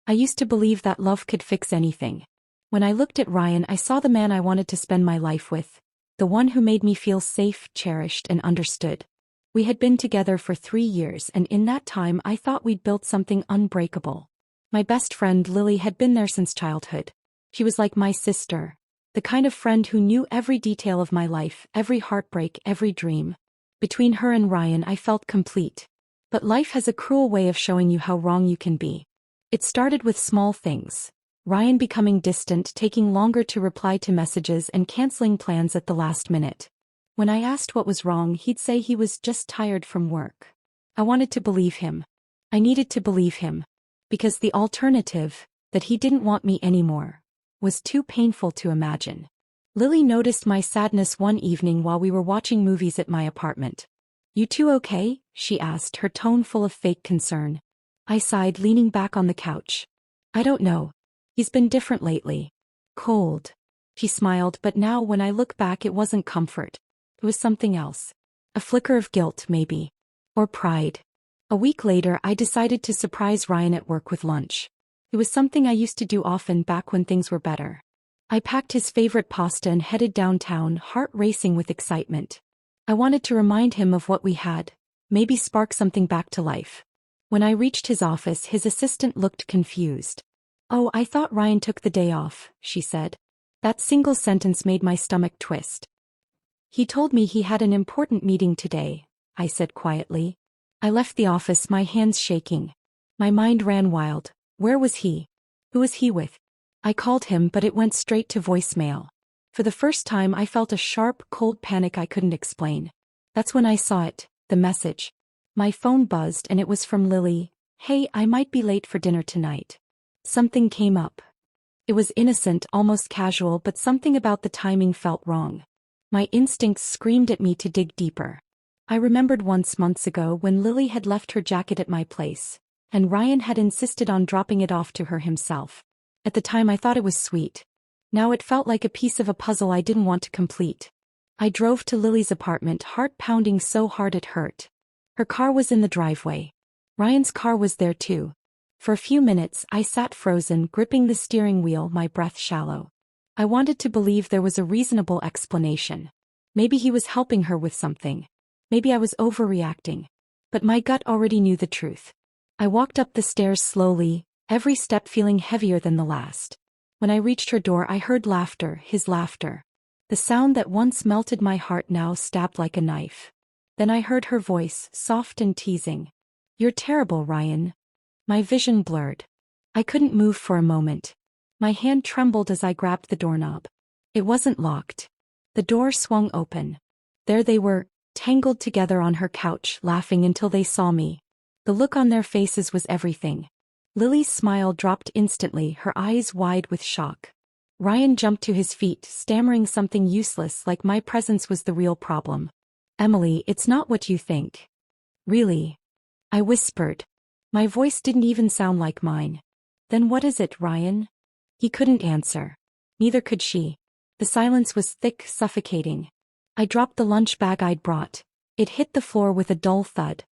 I used to believe that love could fix anything. When I looked at Ryan, I saw the man I wanted to spend my life with. The one who made me feel safe, cherished, and understood. We had been together for 3 years, and in that time I thought we'd built something unbreakable. My best friend Lily had been there since childhood. She was like my sister. The kind of friend who knew every detail of my life, every heartbreak, every dream. Between her and Ryan I felt complete. But life has a cruel way of showing you how wrong you can be. It started with small things. Ryan becoming distant, taking longer to reply to messages, and canceling plans at the last minute. When I asked what was wrong, he'd say he was just tired from work. I wanted to believe him. I needed to believe him. Because the alternative, that he didn't want me anymore, was too painful to imagine. Lily noticed my sadness one evening while we were watching movies at my apartment. "You two okay?" she asked, her tone full of fake concern. I sighed, leaning back on the couch. "I don't know. He's been different lately. Cold." She smiled, but now when I look back it wasn't comfort. It was something else. A flicker of guilt, maybe. Or pride. A week later I decided to surprise Ryan at work with lunch. It was something I used to do often back when things were better. I packed his favorite pasta and headed downtown, heart racing with excitement. I wanted to remind him of what we had, maybe spark something back to life. When I reached his office, his assistant looked confused. "Oh, I thought Ryan took the day off," she said. That single sentence made my stomach twist. "He told me he had an important meeting today," I said quietly. I left the office, my hands shaking. My mind ran wild. Where was he? Who was he with? I called him, but it went straight to voicemail. For the first time I felt a sharp, cold panic I couldn't explain. That's when I saw it, the message. My phone buzzed and it was from Lily. "Hey, I might be late for dinner tonight." Something came up. It was innocent, almost casual, but something about the timing felt wrong. My instincts screamed at me to dig deeper. I remembered once months ago when Lily had left her jacket at my place, and Ryan had insisted on dropping it off to her himself. At the time I thought it was sweet. Now it felt like a piece of a puzzle I didn't want to complete. I drove to Lily's apartment, heart pounding so hard it hurt. Her car was in the driveway. Ryan's car was there too. For a few minutes I sat frozen, gripping the steering wheel, my breath shallow. I wanted to believe there was a reasonable explanation. Maybe he was helping her with something. Maybe I was overreacting. But my gut already knew the truth. I walked up the stairs slowly, every step feeling heavier than the last. When I reached her door I heard laughter, his laughter. The sound that once melted my heart now stabbed like a knife. Then I heard her voice, soft and teasing. "You're terrible, Ryan." My vision blurred. I couldn't move for a moment. My hand trembled as I grabbed the doorknob. It wasn't locked. The door swung open. There they were, tangled together on her couch, laughing until they saw me. The look on their faces was everything. Lily's smile dropped instantly, her eyes wide with shock. Ryan jumped to his feet, stammering something useless like my presence was the real problem. "Emily, it's not what you think." "Really?" I whispered. My voice didn't even sound like mine. "Then what is it, Ryan?" He couldn't answer. Neither could she. The silence was thick, suffocating. I dropped the lunch bag I'd brought. It hit the floor with a dull thud.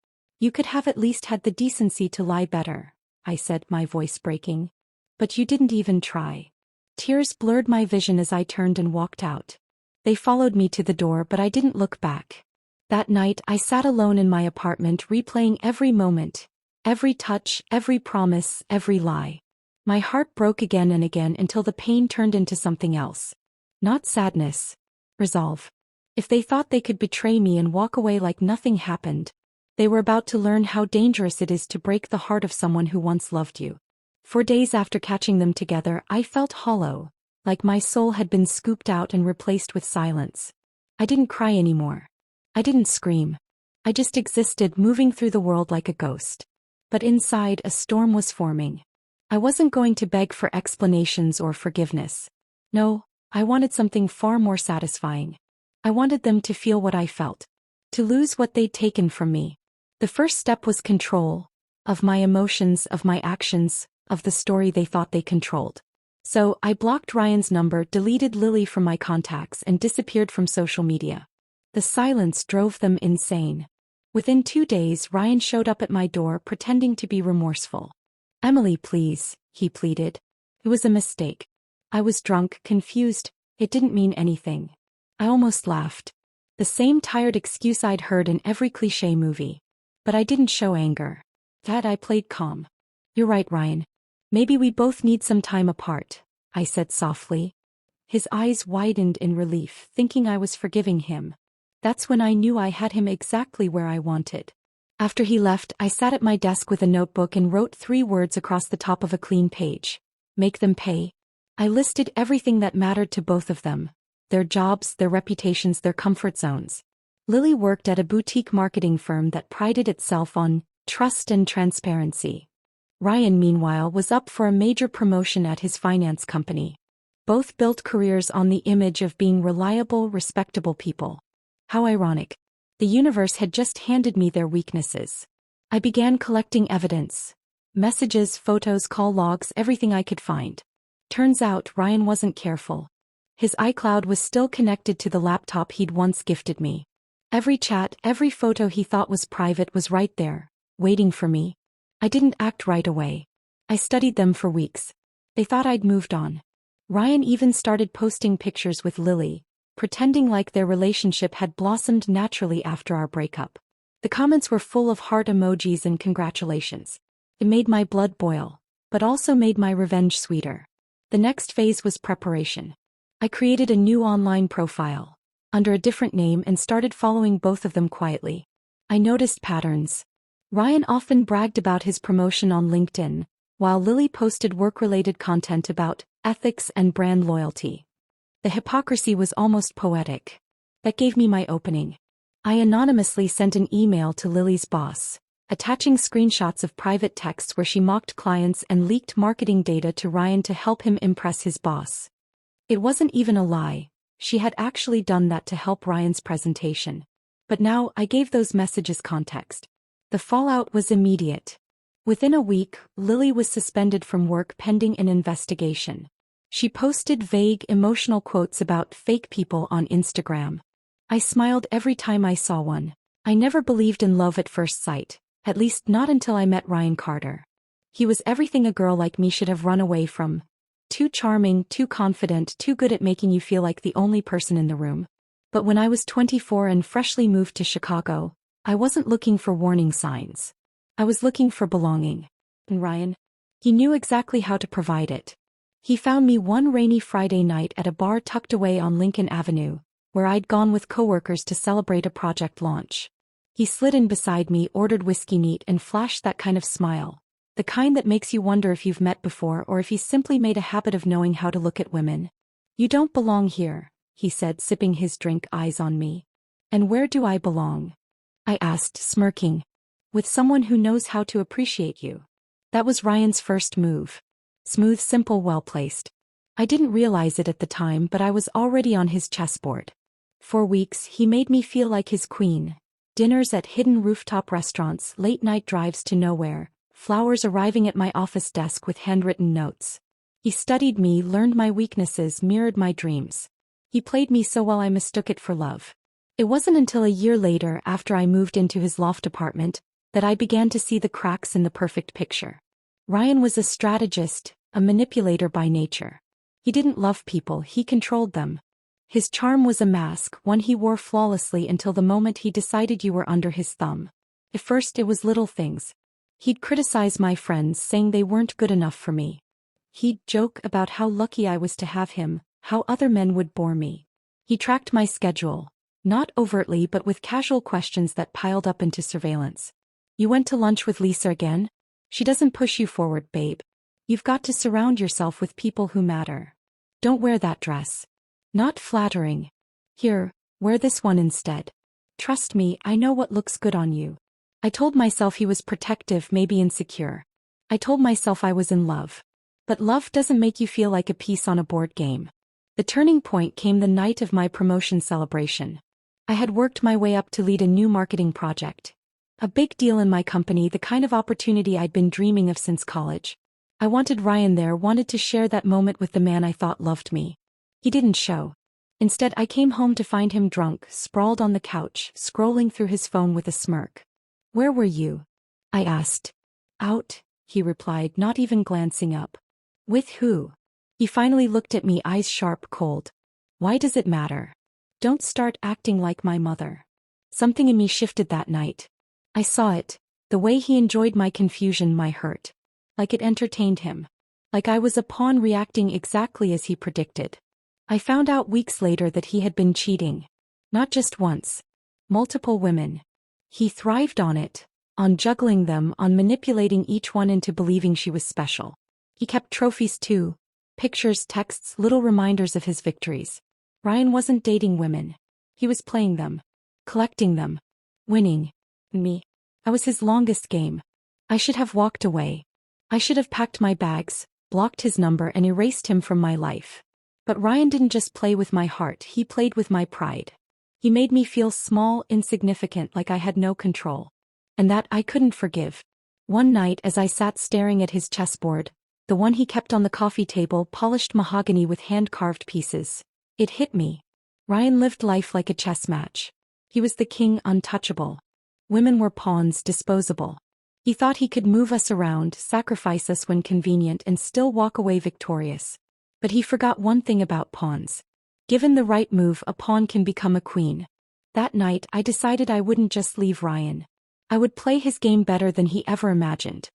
"You could have at least had the decency to lie better," I said, my voice breaking. "But you didn't even try." Tears blurred my vision as I turned and walked out. They followed me to the door, but I didn't look back. That night I sat alone in my apartment, replaying every moment, every touch, every promise, every lie. My heart broke again and again until the pain turned into something else. Not sadness. Resolve. If they thought they could betray me and walk away like nothing happened, they were about to learn how dangerous it is to break the heart of someone who once loved you. For days after catching them together, I felt hollow, like my soul had been scooped out and replaced with silence. I didn't cry anymore. I didn't scream. I just existed, moving through the world like a ghost. But inside, a storm was forming. I wasn't going to beg for explanations or forgiveness. No, I wanted something far more satisfying. I wanted them to feel what I felt. To lose what they'd taken from me. The first step was control. Of my emotions, of my actions, of the story they thought they controlled. So, I blocked Ryan's number, deleted Lily from my contacts, and disappeared from social media. The silence drove them insane. Within 2 days, Ryan showed up at my door pretending to be remorseful. "Emily, please, he pleaded. It was a mistake. I was drunk, confused. It didn't mean anything. I almost laughed. The same tired excuse I'd heard in every cliché movie. But I didn't show anger. That I played calm. You're right, Ryan. Maybe we both need some time apart, I said softly. His eyes widened in relief, thinking I was forgiving him. That's when I knew I had him exactly where I wanted. After he left, I sat at my desk with a notebook and wrote 3 words across the top of a clean page. Make them pay. I listed everything that mattered to both of them. Their jobs, their reputations, their comfort zones. Lily worked at a boutique marketing firm that prided itself on trust and transparency. Ryan, meanwhile, was up for a major promotion at his finance company. Both built careers on the image of being reliable, respectable people. How ironic. The universe had just handed me their weaknesses. I began collecting evidence. Messages, photos, call logs, everything I could find. Turns out Ryan wasn't careful. His iCloud was still connected to the laptop he'd once gifted me. Every chat, every photo he thought was private was right there, waiting for me. I didn't act right away. I studied them for weeks. They thought I'd moved on. Ryan even started posting pictures with Lily, pretending like their relationship had blossomed naturally after our breakup. The comments were full of heart emojis and congratulations. It made my blood boil, but also made my revenge sweeter. The next phase was preparation. I created a new online profile, under a different name, and started following both of them quietly. I noticed patterns. Ryan often bragged about his promotion on LinkedIn, while Lily posted work-related content about ethics and brand loyalty. The hypocrisy was almost poetic. That gave me my opening. I anonymously sent an email to Lily's boss, attaching screenshots of private texts where she mocked clients and leaked marketing data to Ryan to help him impress his boss. It wasn't even a lie. She had actually done that to help Ryan's presentation. But now I gave those messages context. The fallout was immediate. Within a week, Lily was suspended from work pending an investigation. She posted vague, emotional quotes about fake people on Instagram. I smiled every time I saw one. I never believed in love at first sight, at least not until I met Ryan Carter. He was everything a girl like me should have run away from. Too charming, too confident, too good at making you feel like the only person in the room. But when I was 24 and freshly moved to Chicago, I wasn't looking for warning signs. I was looking for belonging. And Ryan? He knew exactly how to provide it. He found me one rainy Friday night at a bar tucked away on Lincoln Avenue, where I'd gone with coworkers to celebrate a project launch. He slid in beside me, ordered whiskey neat, and flashed that kind of smile. The kind that makes you wonder if you've met before or if he's simply made a habit of knowing how to look at women. You don't belong here, he said, sipping his drink, eyes on me. And where do I belong? I asked, smirking. With someone who knows how to appreciate you. That was Ryan's first move. Smooth, simple, well-placed. I didn't realize it at the time, but I was already on his chessboard. For weeks, he made me feel like his queen. Dinners at hidden rooftop restaurants, late-night drives to nowhere, flowers arriving at my office desk with handwritten notes. He studied me, learned my weaknesses, mirrored my dreams. He played me so well I mistook it for love. It wasn't until a year later, after I moved into his loft apartment, that I began to see the cracks in the perfect picture. Ryan was a strategist, a manipulator by nature. He didn't love people, he controlled them. His charm was a mask, one he wore flawlessly until the moment he decided you were under his thumb. At first it was little things. He'd criticize my friends, saying they weren't good enough for me. He'd joke about how lucky I was to have him, how other men would bore me. He tracked my schedule. Not overtly, but with casual questions that piled up into surveillance. You went to lunch with Lisa again? She doesn't push you forward, babe. You've got to surround yourself with people who matter. Don't wear that dress. Not flattering. Here, wear this one instead. Trust me, I know what looks good on you. I told myself he was protective, maybe insecure. I told myself I was in love. But love doesn't make you feel like a piece on a board game. The turning point came the night of my promotion celebration. I had worked my way up to lead a new marketing project. A big deal in my company, the kind of opportunity I'd been dreaming of since college. I wanted Ryan there, wanted to share that moment with the man I thought loved me. He didn't show. Instead, I came home to find him drunk, sprawled on the couch, scrolling through his phone with a smirk. Where were you? I asked. Out, he replied, not even glancing up. With who? He finally looked at me, eyes sharp, cold. Why does it matter? Don't start acting like my mother. Something in me shifted that night. I saw it, the way he enjoyed my confusion, my hurt. Like it entertained him. Like I was a pawn reacting exactly as he predicted. I found out weeks later that he had been cheating. Not just once. Multiple women. He thrived on it, on juggling them, on manipulating each one into believing she was special. He kept trophies too. Pictures, texts, little reminders of his victories. Ryan wasn't dating women. He was playing them. Collecting them. Winning. Me. I was his longest game. I should have walked away. I should have packed my bags, blocked his number and erased him from my life. But Ryan didn't just play with my heart, he played with my pride. He made me feel small, insignificant, like I had no control. And that I couldn't forgive. One night as I sat staring at his chessboard, the one he kept on the coffee table, polished mahogany with hand-carved pieces, it hit me. Ryan lived life like a chess match. He was the king, untouchable. Women were pawns, disposable. He thought he could move us around, sacrifice us when convenient and still walk away victorious. But he forgot one thing about pawns. Given the right move, a pawn can become a queen. That night I decided I wouldn't just leave Ryan. I would play his game better than he ever imagined.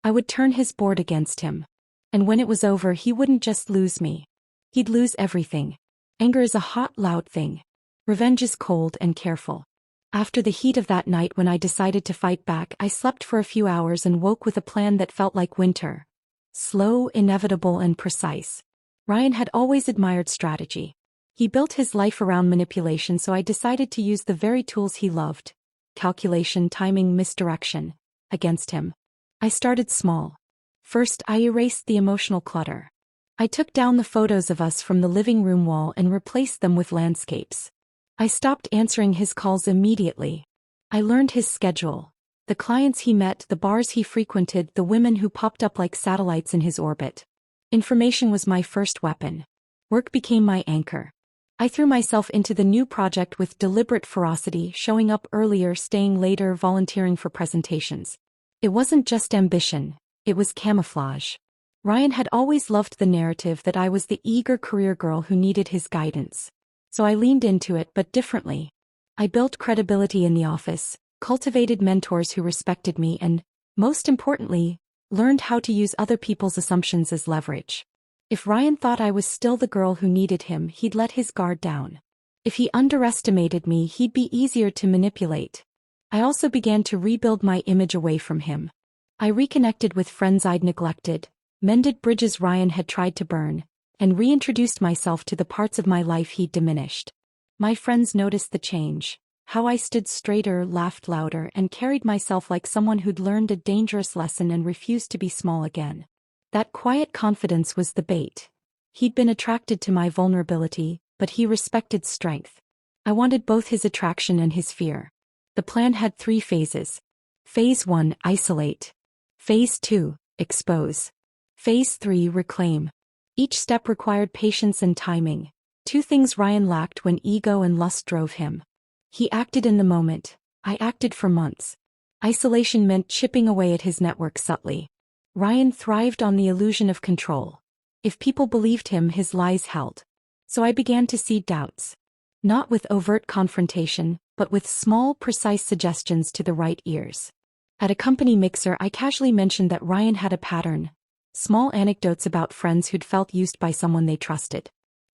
I would turn his board against him. And when it was over, he wouldn't just lose me. He'd lose everything. Anger is a hot, loud thing. Revenge is cold and careful. After the heat of that night when I decided to fight back, I slept for a few hours and woke with a plan that felt like winter. Slow, inevitable and precise. Ryan had always admired strategy. He built his life around manipulation, so I decided to use the very tools he loved. Calculation, timing, misdirection. Against him. I started small. First, I erased the emotional clutter. I took down the photos of us from the living room wall and replaced them with landscapes. I stopped answering his calls immediately. I learned his schedule. The clients he met, the bars he frequented, the women who popped up like satellites in his orbit. Information was my first weapon. Work became my anchor. I threw myself into the new project with deliberate ferocity, showing up earlier, staying later, volunteering for presentations. It wasn't just ambition, it was camouflage. Ryan had always loved the narrative that I was the eager career girl who needed his guidance. So I leaned into it, but differently. I built credibility in the office, cultivated mentors who respected me and, most importantly, learned how to use other people's assumptions as leverage. If Ryan thought I was still the girl who needed him, he'd let his guard down. If he underestimated me, he'd be easier to manipulate. I also began to rebuild my image away from him. I reconnected with friends I'd neglected, mended bridges Ryan had tried to burn, and reintroduced myself to the parts of my life he'd diminished. My friends noticed the change, how I stood straighter, laughed louder, and carried myself like someone who'd learned a dangerous lesson and refused to be small again. That quiet confidence was the bait. He'd been attracted to my vulnerability, but he respected strength. I wanted both his attraction and his fear. The plan had 3 phases. Phase 1, isolate. Phase 2, expose. Phase 3, reclaim. Each step required patience and timing, 2 things Ryan lacked when ego and lust drove him. He acted in the moment. I acted for months. Isolation meant chipping away at his network subtly. Ryan thrived on the illusion of control. If people believed him, his lies held. So I began to see doubts. Not with overt confrontation, but with small, precise suggestions to the right ears. At a company mixer, I casually mentioned that Ryan had a pattern. Small anecdotes about friends who'd felt used by someone they trusted.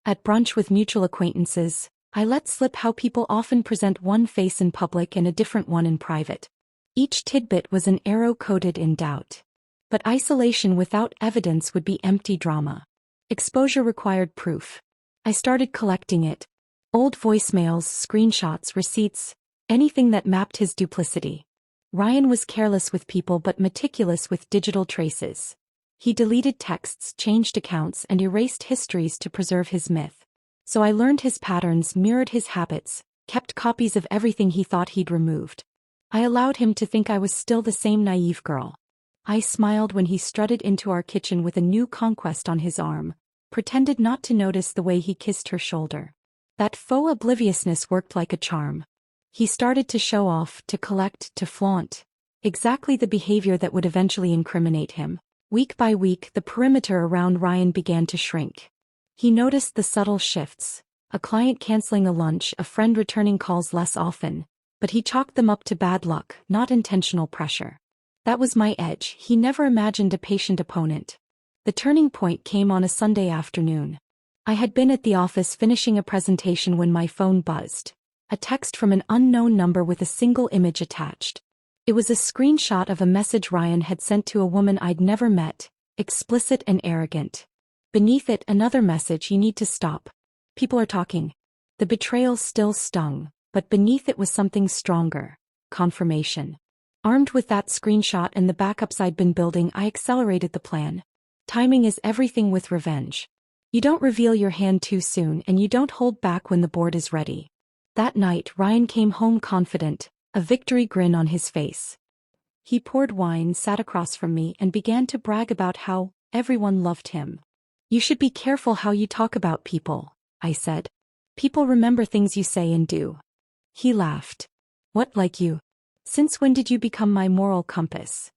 At brunch with mutual acquaintances, I let slip how people often present one face in public and a different one in private. Each tidbit was an arrow coated in doubt. But isolation without evidence would be empty drama. Exposure required proof. I started collecting it. Old voicemails, screenshots, receipts, anything that mapped his duplicity. Ryan was careless with people but meticulous with digital traces. He deleted texts, changed accounts, and erased histories to preserve his myth. So I learned his patterns, mirrored his habits, kept copies of everything he thought he'd removed. I allowed him to think I was still the same naive girl. I smiled when he strutted into our kitchen with a new conquest on his arm, pretended not to notice the way he kissed her shoulder. That faux obliviousness worked like a charm. He started to show off, to collect, to flaunt. Exactly the behavior that would eventually incriminate him. Week by week, the perimeter around Ryan began to shrink. He noticed the subtle shifts: a client canceling a lunch, a friend returning calls less often, but he chalked them up to bad luck, not intentional pressure. That was my edge. He never imagined a patient opponent. The turning point came on a Sunday afternoon. I had been at the office finishing a presentation when my phone buzzed. A text from an unknown number with a single image attached. It was a screenshot of a message Ryan had sent to a woman I'd never met, explicit and arrogant. Beneath it, another message: "You need to stop. People are talking." The betrayal still stung, but beneath it was something stronger: confirmation. Armed with that screenshot and the backups I'd been building, I accelerated the plan. Timing is everything with revenge. You don't reveal your hand too soon, and you don't hold back when the board is ready. That night, Ryan came home confident, a victory grin on his face. He poured wine, sat across from me, and began to brag about how everyone loved him. "You should be careful how you talk about people," I said. "People remember things you say and do." He laughed. "What, like you? Since when did you become my moral compass?"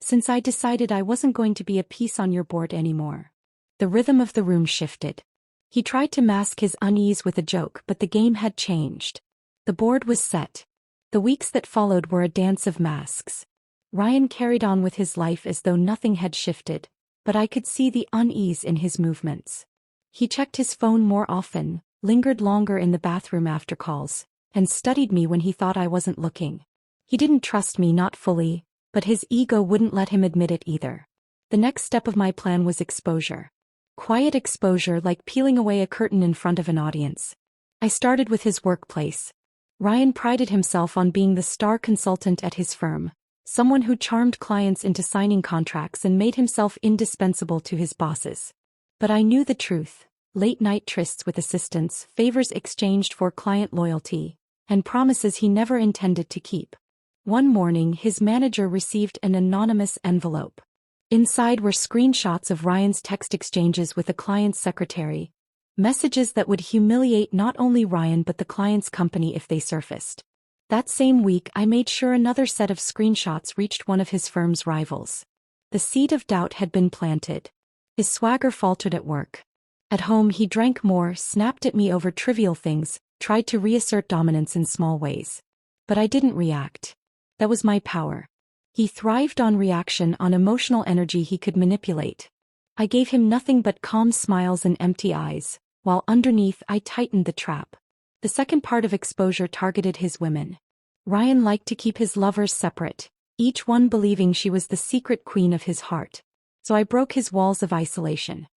"Since I decided I wasn't going to be a piece on your board anymore." The rhythm of the room shifted. He tried to mask his unease with a joke, but the game had changed. The board was set. The weeks that followed were a dance of masks. Ryan carried on with his life as though nothing had shifted, but I could see the unease in his movements. He checked his phone more often, lingered longer in the bathroom after calls, and studied me when he thought I wasn't looking. He didn't trust me, not fully, but his ego wouldn't let him admit it either. The next step of my plan was exposure. Quiet exposure, like peeling away a curtain in front of an audience. I started with his workplace. Ryan prided himself on being the star consultant at his firm, someone who charmed clients into signing contracts and made himself indispensable to his bosses. But I knew the truth: late-night trysts with assistants, favors exchanged for client loyalty, and promises he never intended to keep. One morning, his manager received an anonymous envelope. Inside were screenshots of Ryan's text exchanges with a client's secretary, messages that would humiliate not only Ryan but the client's company if they surfaced. That same week, I made sure another set of screenshots reached one of his firm's rivals. The seed of doubt had been planted. His swagger faltered at work. At home, he drank more, snapped at me over trivial things, tried to reassert dominance in small ways. But I didn't react. That was my power. He thrived on reaction, on emotional energy he could manipulate. I gave him nothing but calm smiles and empty eyes, while underneath I tightened the trap. The second part of exposure targeted his women. Ryan liked to keep his lovers separate, each one believing she was the secret queen of his heart. So I broke his walls of isolation.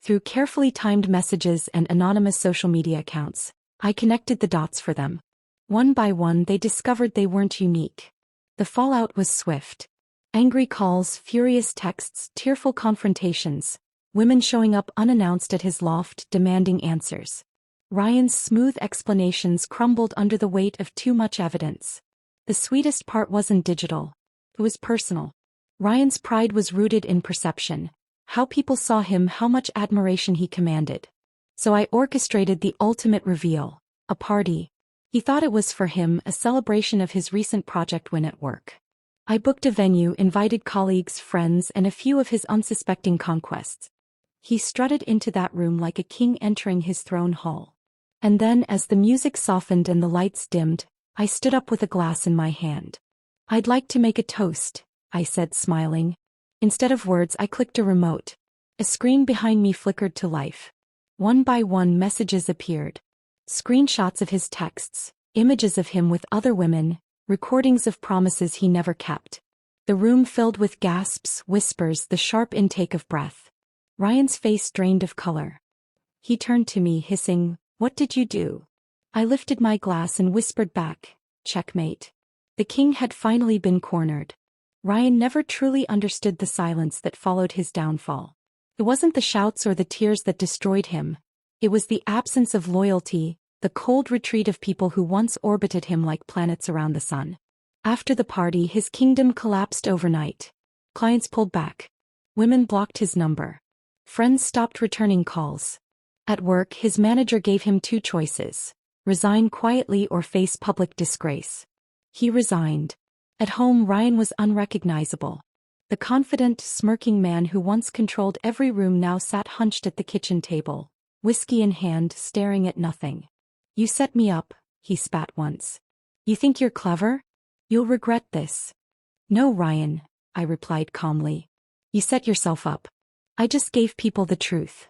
Through carefully timed messages and anonymous social media accounts, I connected the dots for them. One by one, they discovered they weren't unique. The fallout was swift. Angry calls, furious texts, tearful confrontations, women showing up unannounced at his loft demanding answers. Ryan's smooth explanations crumbled under the weight of too much evidence. The sweetest part wasn't digital. It was personal. Ryan's pride was rooted in perception: how people saw him, how much admiration he commanded. So I orchestrated the ultimate reveal: a party. He thought it was for him, a celebration of his recent project win at work. I booked a venue, invited colleagues, friends, and a few of his unsuspecting conquests. He strutted into that room like a king entering his throne hall. And then, as the music softened and the lights dimmed, I stood up with a glass in my hand. "I'd like to make a toast," I said, smiling. Instead of words, I clicked a remote. A screen behind me flickered to life. One by one, messages appeared. Screenshots of his texts, images of him with other women, recordings of promises he never kept. The room filled with gasps, whispers, the sharp intake of breath. Ryan's face drained of color. He turned to me, hissing, "What did you do?" I lifted my glass and whispered back, "Checkmate." The king had finally been cornered. Ryan never truly understood the silence that followed his downfall. It wasn't the shouts or the tears that destroyed him. It was the absence of loyalty, the cold retreat of people who once orbited him like planets around the sun. After the party, his kingdom collapsed overnight. Clients pulled back. Women blocked his number. Friends stopped returning calls. At work, his manager gave him two choices: resign quietly or face public disgrace. He resigned. At home, Ryan was unrecognizable. The confident, smirking man who once controlled every room now sat hunched at the kitchen table, whiskey in hand, staring at nothing. "You set me up," he spat once. "You think you're clever? You'll regret this." "No, Ryan," I replied calmly. "You set yourself up. I just gave people the truth."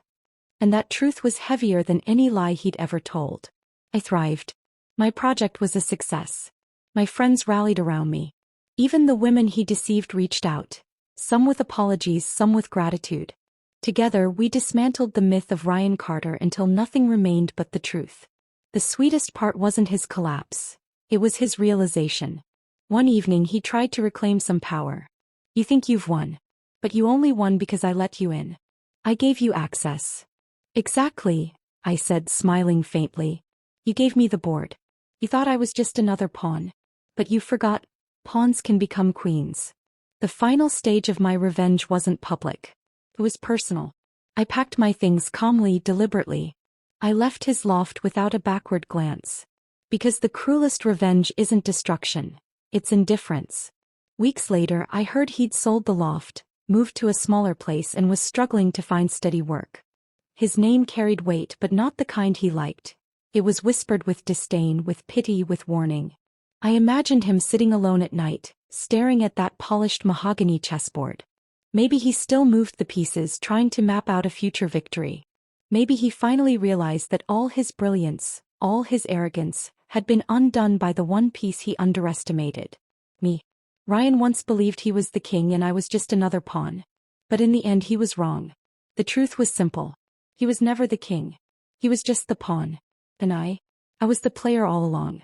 And that truth was heavier than any lie he'd ever told. I thrived. My project was a success. My friends rallied around me. Even the women he deceived reached out, some with apologies, some with gratitude. Together, we dismantled the myth of Ryan Carter until nothing remained but the truth. The sweetest part wasn't his collapse. It was his realization. One evening he tried to reclaim some power. "You think you've won. But you only won because I let you in. I gave you access." "Exactly," I said, smiling faintly. "You gave me the board. You thought I was just another pawn. But you forgot, pawns can become queens." The final stage of my revenge wasn't public. It was personal. I packed my things calmly, deliberately. I left his loft without a backward glance. Because the cruelest revenge isn't destruction. It's indifference. Weeks later, I heard he'd sold the loft, moved to a smaller place, and was struggling to find steady work. His name carried weight, but not the kind he liked. It was whispered with disdain, with pity, with warning. I imagined him sitting alone at night, staring at that polished mahogany chessboard. Maybe he still moved the pieces, trying to map out a future victory. Maybe he finally realized that all his brilliance, all his arrogance, had been undone by the one piece he underestimated. Me. Ryan once believed he was the king and I was just another pawn. But in the end he was wrong. The truth was simple. He was never the king. He was just the pawn. And I was the player all along.